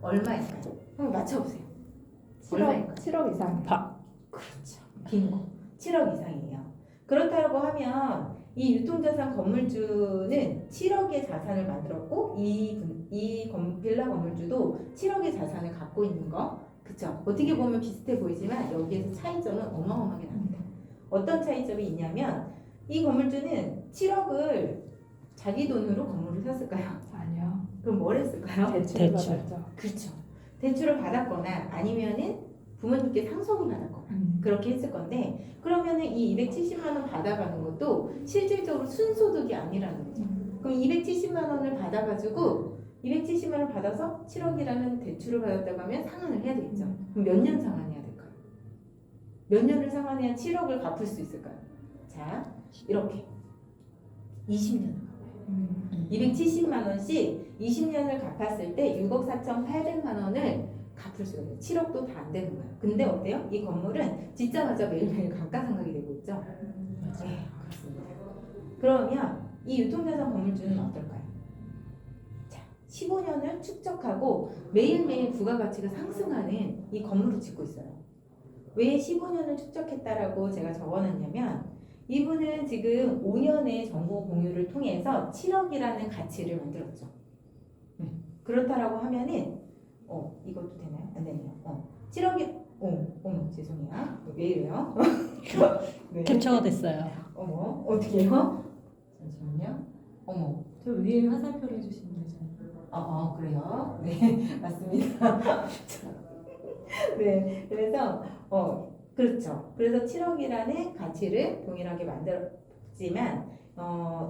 얼마일까요? 한번 맞춰보세요. 7억 이상. 그렇죠. 빙고. 7억 이상이에요. 그렇다고 하면 이 유통자산 건물주는 7억의 자산을 만들었고 빌라 건물주도 7억의 자산을 갖고 있는 거. 그쵸? 어떻게 보면 비슷해 보이지만 여기에서 차이점은 어마어마하게 납니다. 어떤 차이점이 있냐면 이 건물주는 7억을 자기 돈으로 건물을 샀을까요? 아니요. 그럼 뭘 했을까요? 대출 대출. 받았죠. 그렇죠. 대출을 받았거나 아니면은 부모님께 상속을 받았거나 그렇게 했을 건데 그러면은 이 270만 원 받아가는 것도 실질적으로 순소득이 아니라는 거죠. 그럼 270만 원을 받아가지고 270만 원을 받아서 7억이라는 대출을 받았다고 하면 상환을 해야 되겠죠. 그럼 몇 년 상환해야 될까요? 몇 년을 상환해야 7억을 갚을 수 있을까요? 자, 이렇게 20년을 갚아요. 270만 원씩 20년을 갚았을 때 6억 4,800만 원을 갚을 수가 있어요. 7억도 다 안 되는 거예요. 근데 어때요? 이 건물은 짓자마자 매일매일 감가상각이 되고 있죠. 네, 그렇습니다. 그러면 이 유통자산 건물주는 어떨까요? 자, 15년을 축적하고 매일매일 부가가치가 상승하는 이 건물을 짓고 있어요. 왜 15년을 축적했다라고 제가 적어놨냐면 이분은 지금 5년의 정보 공유를 통해서 7억이라는 가치를 만들었죠. 그렇다라고 하면은 이것도 되나요? 안 되네요. 7억이 어머 죄송해요. 왜 이래요? 네. 캡처가 됐어요. 어머 어떻게 해요? 잠시만요. 어머 저 위에 화살표를 해주시면 되잖아요. 그래요? 네 맞습니다. 네 그래서 그렇죠. 그래서 7억이라는 가치를 동일하게 만들었지만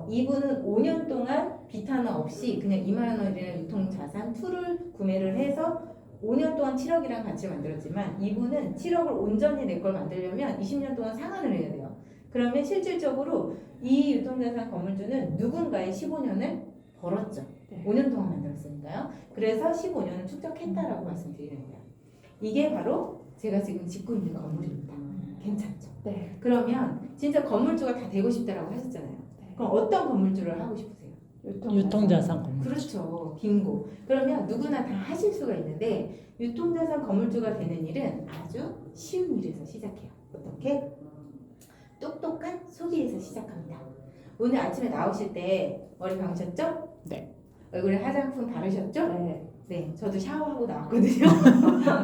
이분은 5년 동안 빚 하나 없이 그냥 2만 원이라는 유통자산 2를 구매를 해서 5년 동안 7억이라는 가치를 만들었지만 이분은 7억을 온전히 내 걸 만들려면 20년 동안 상환을 해야 돼요. 그러면 실질적으로 이 유통자산 건물주는 누군가의 15년을 벌었죠. 네. 5년 동안 만들었으니까요. 그래서 15년을 축적했다라고 말씀드리는 거예요. 이게 바로 제가 지금 짓고 있는 건물입니다. 괜찮죠? 네. 그러면 진짜 건물주가 다 되고 싶다라고 하셨잖아요. 네. 그럼 어떤 건물주를 하고 싶으세요? 유통자산 건물. 그렇죠. 빙고. 그러면 누구나 다 하실 수가 있는데 유통자산 건물주가 되는 일은 아주 쉬운 일에서 시작해요. 어떻게? 똑똑한 소비에서 시작합니다. 오늘 아침에 나오실 때 머리 감으셨죠? 네. 얼굴에 화장품 바르셨죠? 네. 네, 저도 샤워하고 나왔거든요.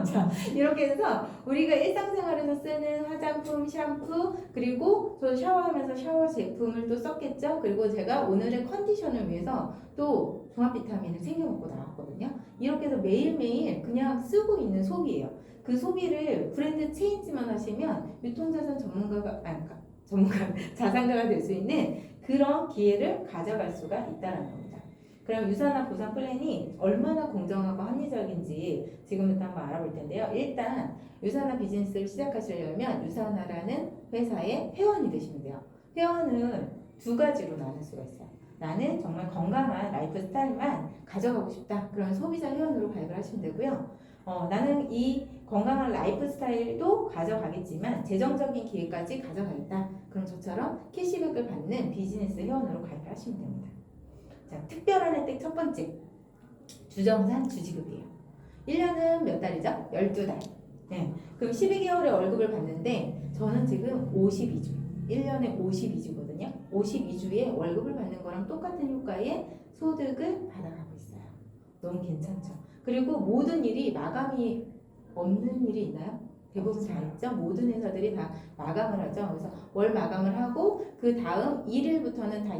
자, 이렇게 해서 우리가 일상생활에서 쓰는 화장품, 샴푸, 그리고 저 샤워하면서 샤워 제품을 또 썼겠죠. 그리고 제가 오늘의 컨디션을 위해서 또 종합 비타민을 챙겨 먹고 나왔거든요. 이렇게 해서 매일매일 그냥 쓰고 있는 소비예요. 그 소비를 브랜드 체인지만 하시면 유통자산 자산가가 될 수 있는 그런 기회를 가져갈 수가 있다는 겁니다. 그럼 유산화 보상 플랜이 얼마나 공정하고 합리적인지 지금부터 한번 알아볼 텐데요. 일단 유산화 비즈니스를 시작하시려면 유산화라는 회사의 회원이 되시면 돼요. 회원은 두 가지로 나눌 수가 있어요. 나는 정말 건강한 라이프 스타일만 가져가고 싶다. 그러면 소비자 회원으로 가입을 하시면 되고요. 나는 이 건강한 라이프 스타일도 가져가겠지만 재정적인 기회까지 가져가겠다. 그럼 저처럼 캐시백을 받는 비즈니스 회원으로 가입을 하시면 됩니다. 자, 특별한 혜택 첫 번째, 주정산 주지급이에요. 1년은 몇 달이죠? 12달. 네. 그럼 12개월의 월급을 받는데 저는 지금 52주, 1년에 52주거든요. 52주에 월급을 받는 거랑 똑같은 효과의 소득을 받아가고 있어요. 너무 괜찮죠? 그리고 모든 일이 마감이 없는 일이 있나요? 대부분 다 있죠. 모든 회사들이 다 마감을 하죠. 그래서 월 마감을 하고 그 다음 1일부터는 다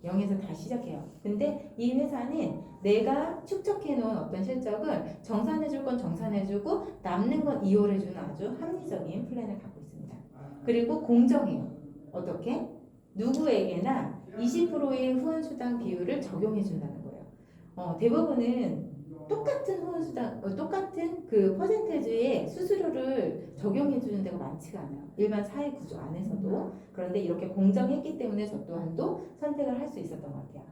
0에서 다 시작해요. 근데 이 회사는 내가 축적해 놓은 어떤 실적을 정산해 줄 건 정산해 주고 남는 건 이월해 주는 아주 합리적인 플랜을 갖고 있습니다. 그리고 공정해요. 어떻게? 누구에게나 20%의 후원수당 비율을 적용해 준다는 거예요. 대부분은 똑같은 후원수당, 똑같은 그 퍼센테이지의 수수료를 적용해 주는 데가 많지가 않아요. 일반 사회 구조 안에서도. 그런데 이렇게 공정했기 때문에 저 또한도 선택을 할 수 있었던 것 같아요.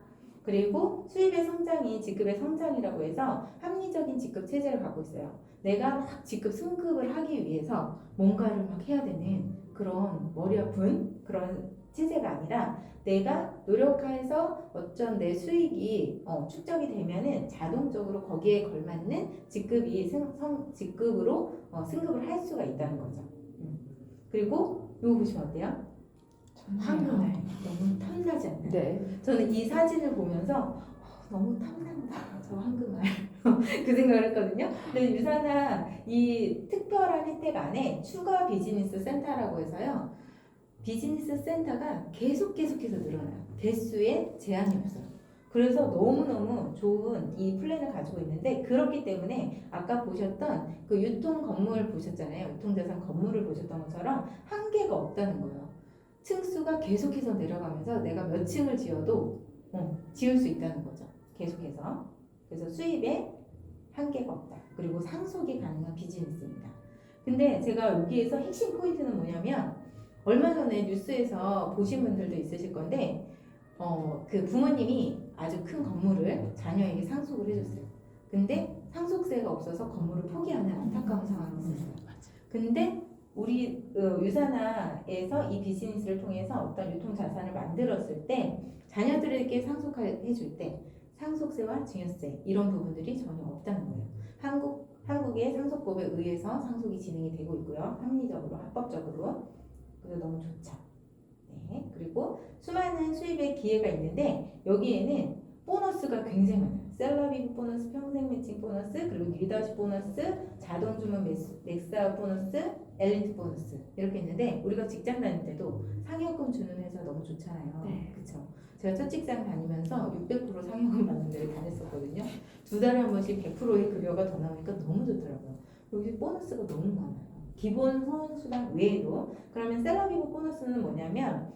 그리고 수입의 성장이 직급의 성장이라고 해서 합리적인 직급 체제를 갖고 있어요. 내가 막 직급 승급을 하기 위해서 뭔가를 막 해야 되는 그런 머리 아픈 그런 체제가 아니라 내가 노력해서 어쩐 내 수익이 축적이 되면은 자동적으로 거기에 걸맞는 직급으로 승급을 할 수가 있다는 거죠. 그리고 이거 보시면 어때요? 황금알 너무 탐나지 않나요? 네. 저는 이 사진을 보면서 너무 탐난다 저 황금알 그 생각을 했거든요. 근데 유산한 이 특별한 혜택 안에 추가 비즈니스 센터라고 해서요. 비즈니스 센터가 계속해서 늘어나요. 대수에 제한이 없어요. 그래서 너무너무 좋은 이 플랜을 가지고 있는데 그렇기 때문에 아까 보셨던 그 유통 건물 보셨잖아요. 유통자산 건물을 보셨던 것처럼 한계가 없다는 거예요. 층수가 계속해서 내려가면서 내가 몇 층을 지어도 지을 수 있다는 거죠. 계속해서. 그래서 수입에 한계가 없다. 그리고 상속이 가능한 비즈니스입니다. 근데 제가 여기에서 핵심 포인트는 뭐냐면 얼마 전에 뉴스에서 보신 분들도 있으실 건데 그 부모님이 아주 큰 건물을 자녀에게 상속을 해줬어요. 근데 상속세가 없어서 건물을 포기하는 안타까운 상황이 있었어요. 근데 우리 유산화에서 이 비즈니스를 통해서 어떤 유통자산을 만들었을 때 자녀들에게 상속해줄 때 상속세와 증여세 이런 부분들이 전혀 없다는 거예요. 한국의 상속법에 의해서 상속이 진행이 되고 있고요. 합리적으로, 합법적으로. 그래서 너무 좋죠. 네. 그리고 수많은 수입의 기회가 있는데 여기에는 보너스가 굉장히 많아요. 셀러비브 보너스, 평생 매칭 보너스, 그리고 리더십 보너스, 자동 주문 맥스아웃 보너스, 엘리트 보너스 이렇게 있는데 우리가 직장 다닐 때도 상여금 주는 회사 너무 좋잖아요. 네. 그렇죠. 제가 첫 직장 다니면서 600% 상여금 받는 데를 다녔었거든요. 2달에 한 번씩 100%의 급여가 더 나오니까 너무 좋더라고요. 여기 보너스가 너무 많아요. 기본 후원수당 외에도. 그러면 셀러비브 보너스는 뭐냐면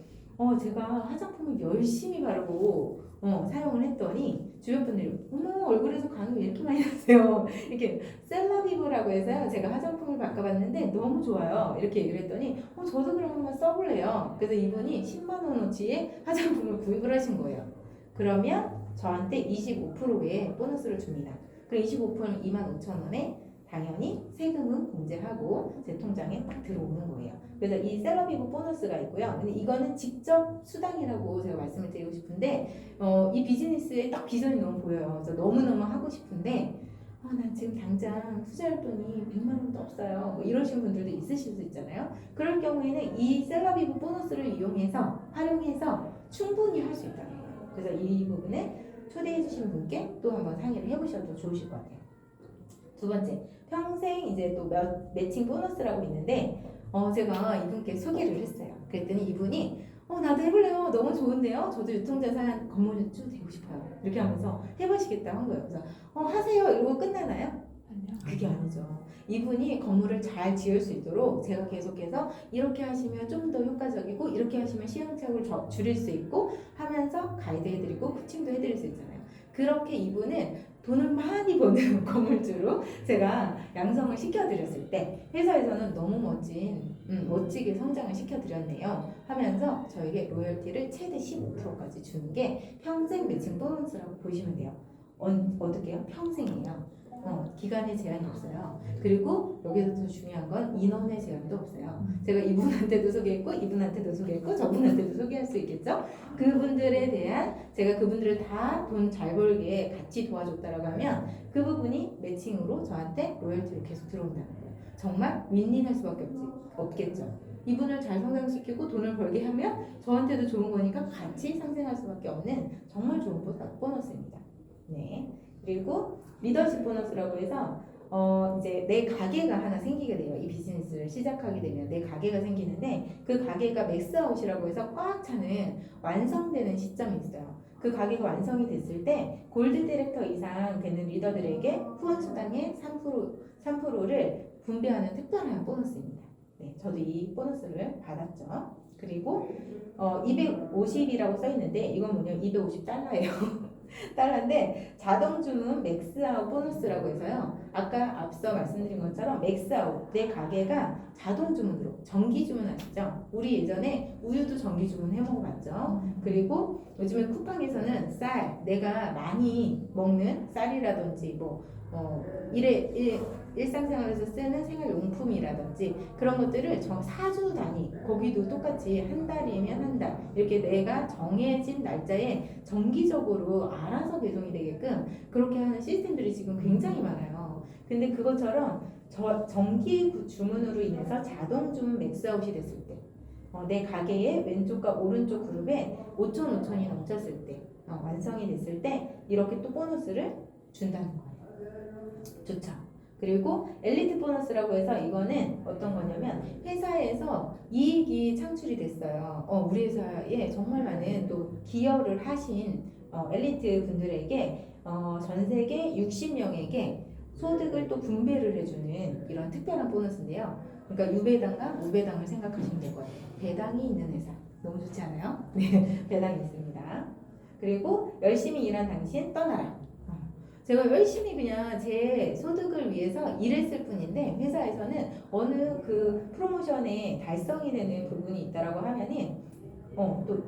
제가 화장품을 열심히 바르고 사용을 했더니 주변 분들이 어머 얼굴에서 광이 왜 이렇게 많이 나세요? 이렇게 셀러비브라고 해서요. 제가 화장품을 바꿔봤는데 너무 좋아요. 이렇게 얘기를 했더니 저도 그럼 한번 써볼래요. 그래서 이분이 10만 원어치의 화장품을 구입을 하신 거예요. 그러면 저한테 25%의 보너스를 줍니다. 그럼 25%는 25,000원에 당연히 세금은 공제하고 제 통장에 딱 들어오는 거예요. 그래서 이 셀러비브 보너스가 있고요. 근데 이거는 직접 수당이라고 제가 말씀을 드리고 싶은데 이 비즈니스에 딱 비전이 너무 보여요. 그래서 너무너무 하고 싶은데 난 지금 당장 투자할 돈이 100만 원도 없어요. 뭐 이러신 분들도 있으실 수 있잖아요. 그럴 경우에는 이 셀러비브 보너스를 활용해서 충분히 할 수 있다는 거예요. 그래서 이 부분에 초대해 주신 분께 또 한번 상의를 해보셔도 좋으실 것 같아요. 두 번째, 평생 이제 또 매칭 보너스라고 있는데 제가 이분께 소개를 했어요. 그랬더니 이분이 나도 해볼래요. 너무 좋은데요. 저도 유통자산 건물주 되고 싶어요. 이렇게 하면서 해보시겠다고 한 거예요. 그래서 하세요. 이러고 끝나나요? 아니요. 그게 아니죠. 이분이 건물을 잘 지을 수 있도록 제가 계속해서 이렇게 하시면 좀 더 효과적이고 이렇게 하시면 시행착오를 줄일 수 있고 하면서 가이드해드리고 코칭도 해드릴 수 있잖아요. 그렇게 이분은 돈을 많이 버는 건물주로 제가 양성을 시켜드렸을 때 회사에서는 너무 멋지게 성장을 시켜드렸네요 하면서 저에게 로열티를 최대 15%까지 주는 게 평생 매칭 보너스라고 보시면 돼요. 어떻게 해요? 평생이에요. 기간에 제한이 없어요. 그리고 여기서 더 중요한 건 인원의 제한도 없어요. 제가 이분한테도 소개했고 이분한테도 소개했고 저분한테도 소개할 수 있겠죠. 그분들에 대한 제가 그분들을 다 돈 잘 벌게 같이 도와줬다라고 하면 그 부분이 매칭으로 저한테 로열티로 계속 들어온다는 거예요. 정말 윈윈할 수밖에 없겠죠. 이분을 잘 성장시키고 돈을 벌게 하면 저한테도 좋은 거니까 같이 상생할 수밖에 없는 정말 좋은 보너스입니다. 네. 그리고 리더십 보너스라고 해서 이제 내 가게가 하나 생기게 돼요. 이 비즈니스를 시작하게 되면 내 가게가 생기는데 그 가게가 맥스아웃이라고 해서 꽉 차는 완성되는 시점이 있어요. 그 가게가 완성이 됐을 때 골드 디렉터 이상 되는 리더들에게 후원 수당의 3%를 분배하는 특별한 보너스입니다. 네, 저도 이 보너스를 받았죠. 그리고 250이라고 써 있는데 이건 뭐냐면 250달러예요. 달러인데 자동 주문 맥스아웃 보너스라고 해서요. 아까 앞서 말씀드린 것처럼 맥스아웃 내 가게가 자동 주문으로 정기 주문하시죠. 우리 예전에 우유도 정기 주문 해 먹어봤죠. 그리고 요즘에 쿠팡에서는 쌀 내가 많이 먹는 쌀이라든지 뭐 일상생활에서 쓰는 생활용품이라든지 그런 것들을 사주 단위, 거기도 똑같이 한 달이면 한 달, 이렇게 내가 정해진 날짜에 정기적으로 알아서 배송이 되게끔 그렇게 하는 시스템들이 지금 굉장히 많아요. 근데 그것처럼 정기 주문으로 인해서 자동 주문 맥스아웃이 됐을 때, 내 가게의 왼쪽과 오른쪽 그룹에 5천 5천이 넘쳤을 때, 완성이 됐을 때 이렇게 또 보너스를 준다는 거예요. 좋죠. 그리고 엘리트 보너스라고 해서 이거는 어떤 거냐면 회사에서 이익이 창출이 됐어요. 우리 회사에 정말 많은 또 기여를 하신 엘리트 분들에게 전 세계 60명에게 소득을 또 분배를 해주는 이런 특별한 보너스인데요. 그러니까 유배당과 무배당을 생각하시면 될 거예요. 배당이 있는 회사. 너무 좋지 않아요? 네, 배당이 있습니다. 그리고 열심히 일한 당신 떠나라. 제가 열심히 그냥 제 소득을 위해서 일했을 뿐인데 회사에서는 어느 그 프로모션에 달성이 되는 부분이 있다라고 하면은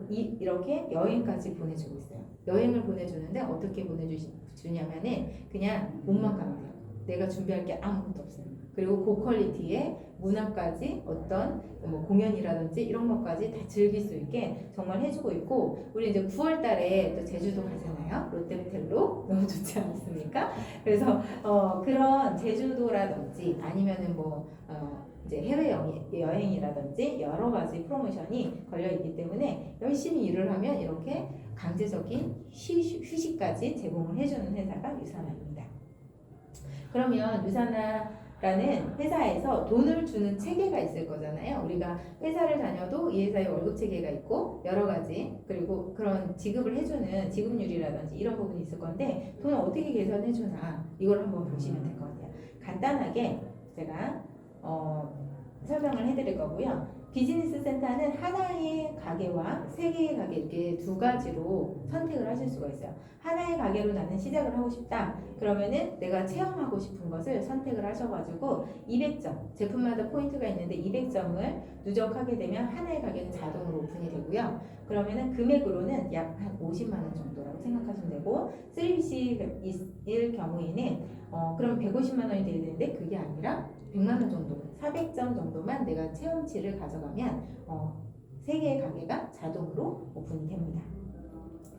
이렇게 여행까지 보내주고 있어요. 여행을 보내주는데 어떻게 보내주냐면은 그냥 몸만 가면 돼요. 내가 준비할 게 아무것도 없어요. 그리고 고퀄리티의 문화까지 어떤 공연이라든지 이런 것까지 다 즐길 수 있게 정말 해주고 있고, 우리 이제 9월 달에 또 제주도 가잖아요. 롯데호텔로. 너무 좋지 않습니까? 그래서 그런 제주도라든지 아니면은 이제 해외 여행이라든지 여러 가지 프로모션이 걸려 있기 때문에 열심히 일을 하면 이렇게 강제적인 휴식까지 제공을 해주는 회사가 유산화입니다. 그러면 유산화라는 회사에서 돈을 주는 체계가 있을 거잖아요. 우리가 회사를 다녀도 이 회사의 월급 체계가 있고 여러 가지, 그리고 그런 지급을 해주는 지급률이라든지 이런 부분이 있을 건데 돈을 어떻게 계산해 주나 이걸 한번 보시면 될 것 같아요. 간단하게 제가 설명을 해드릴 거고요. 비즈니스 센터는 하나의 가게와 세 개의 가게 이렇게 두 가지로 선택을 하실 수가 있어요. 하나의 가게로 나는 시작을 하고 싶다. 그러면은 내가 체험하고 싶은 것을 선택을 하셔가지고 200점, 제품마다 포인트가 있는데 200점을 누적하게 되면 하나의 가게는 자동으로 오픈이 되고요. 그러면은 금액으로는 약 한 50만 원 정도라고 생각하시면 되고, 3BC일 경우에는 그럼 150만 원이 돼야 되는데 그게 아니라 100만 원 정도, 400점 정도만 내가 체험치를 가져가면 3개의 가게가 자동으로 오픈이 됩니다.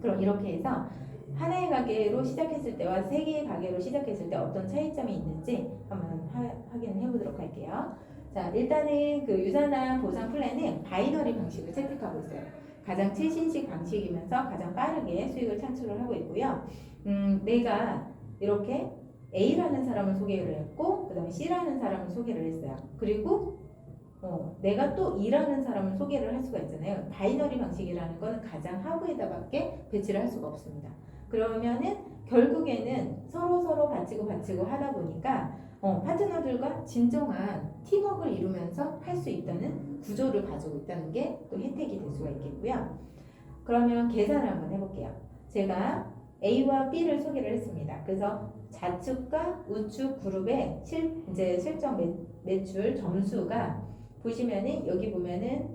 그럼 이렇게 해서 하나의 가게로 시작했을 때와 3개의 가게로 시작했을 때 어떤 차이점이 있는지 한번 확인을 해보도록 할게요. 자, 일단은 그 유산화 보상 플랜은 바이너리 방식을 채택하고 있어요. 가장 최신식 방식이면서 가장 빠르게 수익을 창출을 하고 있고요. 내가 이렇게 A라는 사람을 소개를 했고 그 다음에 C라는 사람을 소개를 했어요. 그리고 내가 또 E라는 사람을 소개를 할 수가 있잖아요. 바이너리 방식이라는 건 가장 하부에다밖에 배치를 할 수가 없습니다. 그러면은 결국에는 서로 받치고 하다 보니까 파트너들과 진정한 팀워크를 이루면서 할 수 있다는 구조를 가지고 있다는 게 또 혜택이 될 수가 있겠고요. 그러면 계산을 한번 해볼게요. 제가 A와 B를 소개를 했습니다. 그래서 좌측과 우측 그룹의 실적 매출 점수가 보시면은 여기 보면은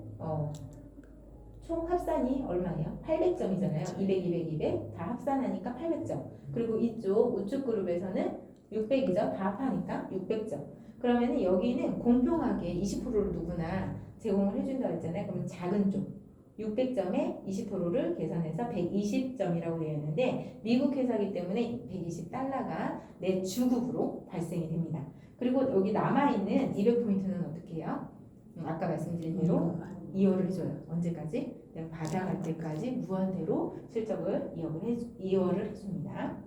총 합산이 얼마예요? 800점이잖아요. 200, 200, 200 다 합산하니까 800점. 그리고 이쪽 우측 그룹에서는 600이죠. 다 합하니까 600점. 그러면은 여기는 공평하게 20%를 누구나 제공을 해준다고 했잖아요. 그럼 작은 쪽 600점에 20%를 계산해서 120점이라고 되어 있는데 미국 회사이기 때문에 120달러가 내 주급으로 발생이 됩니다. 그리고 여기 남아있는 200포인트는 어떻게 해요? 아까 말씀드린 대로 이어를 해줘요. 언제까지? 내가 받아갈 때까지 무한대로 실적을 이어를 해줍니다.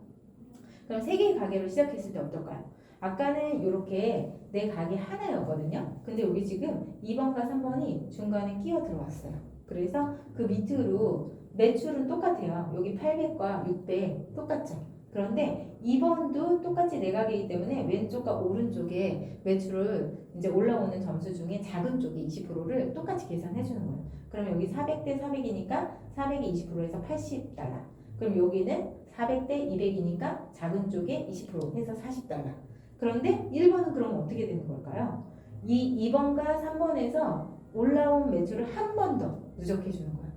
그럼 3개의 가게로 시작했을 때 어떨까요? 아까는 이렇게 내 가게 하나였거든요. 근데 여기 지금 2번과 3번이 중간에 끼어 들어왔어요. 그래서 그 밑으로 매출은 똑같아요. 여기 800과 600 똑같죠. 그런데 2번도 똑같이 내 가게이기 때문에 왼쪽과 오른쪽에 매출을 이제 올라오는 점수 중에 작은 쪽에 20%를 똑같이 계산해 주는 거예요. 그러면 여기 400대 400이니까 400이 20%에서 80달러. 그럼 여기는 400대 200이니까 작은 쪽에 20% 해서 40달러. 그런데 1번은 그럼 어떻게 되는 걸까요? 이 2번과 3번에서 올라온 매출을 한 번 더 누적해 주는 거예요.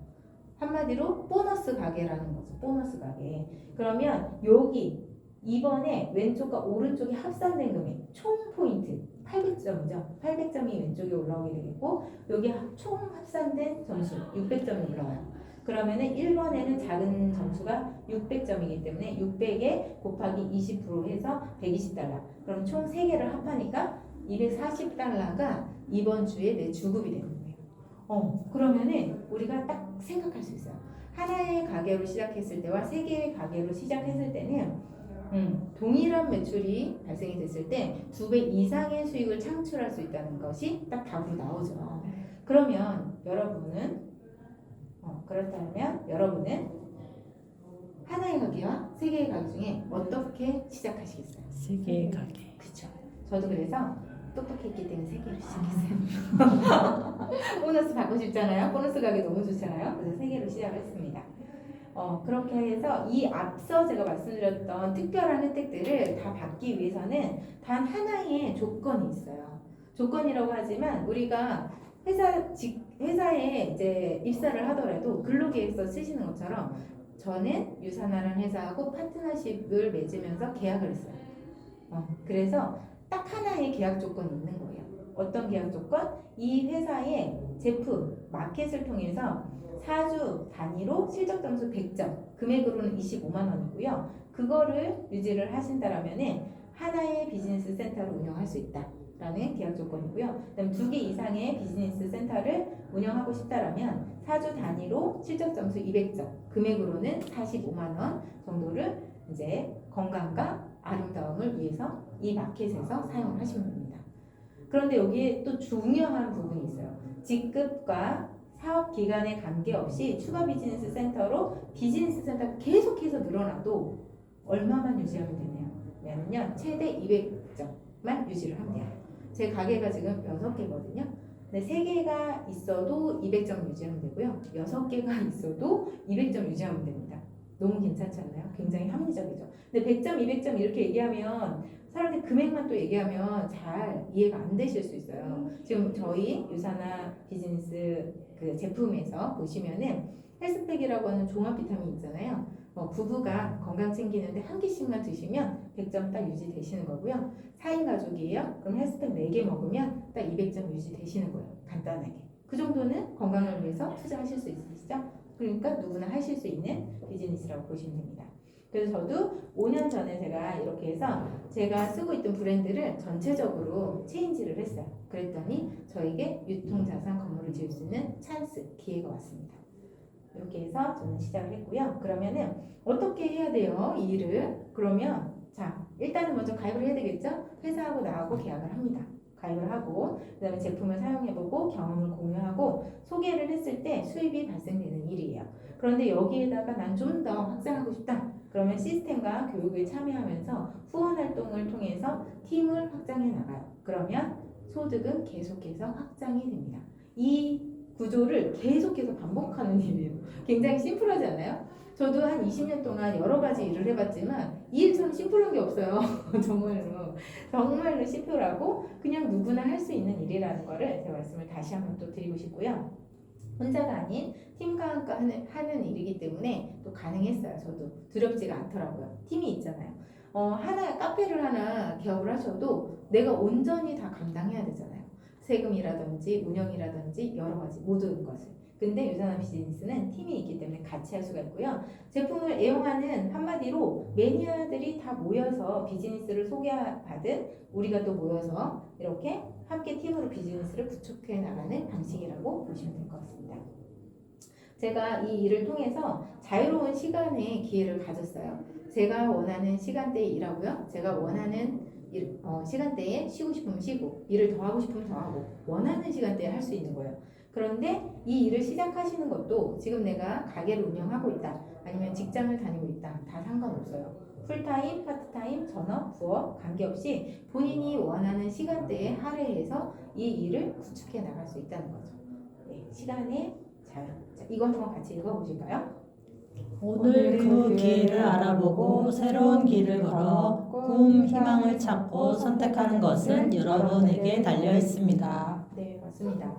한마디로 보너스 가게라는 거죠. 보너스 가게. 그러면 여기 2번에 왼쪽과 오른쪽이 합산된 금액 총 포인트 800점이죠. 800점이 왼쪽에 올라오게 되겠고 여기 총 합산된 점수 600점이 올라와요. 그러면은 1번에는 작은 점수가 600점이기 때문에 600에 곱하기 20% 해서 120달러. 그럼 총 3개를 합하니까 240달러가 이번 주에 내 주급이 되는 거예요. 그러면은 우리가 딱 생각할 수 있어요. 하나의 가게로 시작했을 때와 3개의 가게로 시작했을 때는 동일한 매출이 발생이 됐을 때 2배 이상의 수익을 창출할 수 있다는 것이 딱 답으로 나오죠. 그러면 여러분은 그렇다면 여러분은 하나의 가게와 3개의 가게 중에 어떻게 시작하시겠어요? 3개의 가게. 그렇죠. 저도 그래서 똑똑했기 때문에 3개로 시작했어요. 보너스 받고 싶잖아요. 보너스 가게 너무 좋잖아요. 그래서 3개로 시작을 했습니다. 그렇게 해서 이 앞서 제가 말씀드렸던 특별한 혜택들을 다 받기 위해서는 단 하나의 조건이 있어요. 조건이라고 하지만 우리가 회사에 이제 입사를 하더라도 근로계획서 쓰시는 것처럼 저는 유산하라는 회사하고 파트너십을 맺으면서 계약을 했어요. 그래서 딱 하나의 계약 조건이 있는 거예요. 어떤 계약 조건? 이 회사의 제품, 마켓을 통해서 4주 단위로 실적 점수 100점, 금액으로는 25만 원이고요. 그거를 유지를 하신다라면은 하나의 비즈니스 센터를 운영할 수 있다라는 계약 조건이고요. 그다음 2개 이상의 비즈니스 센터를 운영하고 싶다라면 4주 단위로 실적 점수 200점, 금액으로는 45만 원 정도를 이제 건강과 아름다움을 위해서 이 마켓에서 사용을 하시면 됩니다. 그런데 여기에 또 중요한 부분이 있어요. 직급과 사업 기간에 관계없이 추가 비즈니스 센터로 비즈니스 센터가 계속해서 늘어나도 얼마만 유지하면 되나요? 왜냐면요, 최대 200점만 유지를 하면 돼요. 제 가게가 지금 6개거든요. 근데 3개가 있어도 200점 유지하면 되고요. 6개가 있어도 200점 유지하면 됩니다. 너무 괜찮지 않나요? 굉장히 합리적이죠. 근데 100점, 200점 이렇게 얘기하면 사람들이 금액만 또 얘기하면 잘 이해가 안 되실 수 있어요. 지금 저희 유산화 비즈니스 그 제품에서 보시면은 헬스팩이라고 하는 종합 비타민 있잖아요. 부부가 건강 챙기는데 한 개씩만 드시면 100점 딱 유지되시는 거고요. 4인 가족이에요. 그럼 헬스팩 4개 먹으면 딱 200점 유지되시는 거예요. 간단하게. 그 정도는 건강을 위해서 투자하실 수 있으시죠? 그러니까 누구나 하실 수 있는 비즈니스라고 보시면 됩니다. 그래서 저도 5년 전에 제가 이렇게 해서 제가 쓰고 있던 브랜드를 전체적으로 체인지를 했어요. 그랬더니 저에게 유통자산 건물을 지을 수 있는 찬스, 기회가 왔습니다. 이렇게 해서 저는 시작을 했고요. 그러면은 어떻게 해야 돼요? 이 일을? 그러면 자, 일단은 먼저 가입을 해야 되겠죠? 회사하고 나하고 계약을 합니다. 가입을 하고 그 다음에 제품을 사용해보고 경험을 공유하고 소개를 했을 때 수입이 발생되는 일이에요. 그런데 여기에다가 난 좀 더 확장하고 싶다. 그러면 시스템과 교육에 참여하면서 후원 활동을 통해서 팀을 확장해 나가요. 그러면 소득은 계속해서 확장이 됩니다. 이 구조를 계속해서 반복하는 일이에요. 굉장히 심플하지 않나요? 저도 한 20년 동안 여러 가지 일을 해봤지만 이 일처럼 심플한 게 없어요. 정말로 심플하고 그냥 누구나 할 수 있는 일이라는 거를 제가 말씀을 다시 한번 또 드리고 싶고요. 혼자가 아닌 팀과 함께 하는 일이기 때문에 또 가능했어요. 저도 두렵지가 않더라고요. 팀이 있잖아요. 하나 카페를 하나 개업을 하셔도 내가 온전히 다 감당해야 되잖아요. 세금이라든지 운영이라든지 여러 가지 모든 것을. 근데 유산화 비즈니스는 팀이 있기 때문에 같이 할 수가 있고요. 제품을 애용하는 한마디로 매니아들이 다 모여서 비즈니스를 소개받은 우리가 또 모여서 이렇게 함께 팀으로 비즈니스를 구축해 나가는 방식이라고 보시면 될 것 같습니다. 제가 이 일을 통해서 자유로운 시간의 기회를 가졌어요. 제가 원하는 시간대에 일하고요. 제가 원하는 시간대에 쉬고 싶으면 쉬고 일을 더 하고 싶으면 더 하고 원하는 시간대에 할 수 있는 거예요. 그런데 이 일을 시작하시는 것도 지금 내가 가게를 운영하고 있다 아니면 직장을 다니고 있다 다 상관없어요. 풀타임, 파트타임, 전업, 부업 관계없이 본인이 원하는 시간대에 할애해서 이 일을 구축해 나갈 수 있다는 거죠. 네, 시간의 자유. 자, 이거 한번 같이 읽어보실까요? 오늘 그 길을 알아보고 새로운 길을 걸어 꿈, 희망을 찾고 선택하는 것은 여러분에게 달려 있습니다. 네, 맞습니다.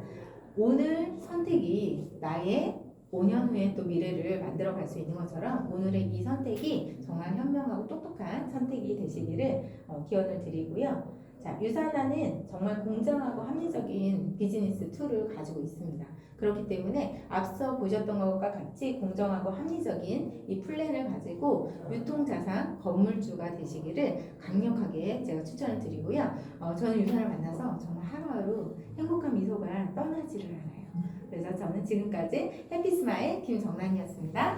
오늘 선택이 나의 5년 후에 또 미래를 만들어 갈 수 있는 것처럼 오늘의 이 선택이 정말 현명하고 똑똑한 선택이 되시기를 기원을 드리고요. 자, 유산화는 정말 공정하고 합리적인 비즈니스 툴을 가지고 있습니다. 그렇기 때문에 앞서 보셨던 것과 같이 공정하고 합리적인 이 플랜을 가지고 유통자산 건물주가 되시기를 강력하게 제가 추천을 드리고요. 저는 유산을 만나서 정말 하루하루 행복한 미소가 떠나지를 않아요. 그래서 저는 지금까지 해피스마일 김정란이었습니다.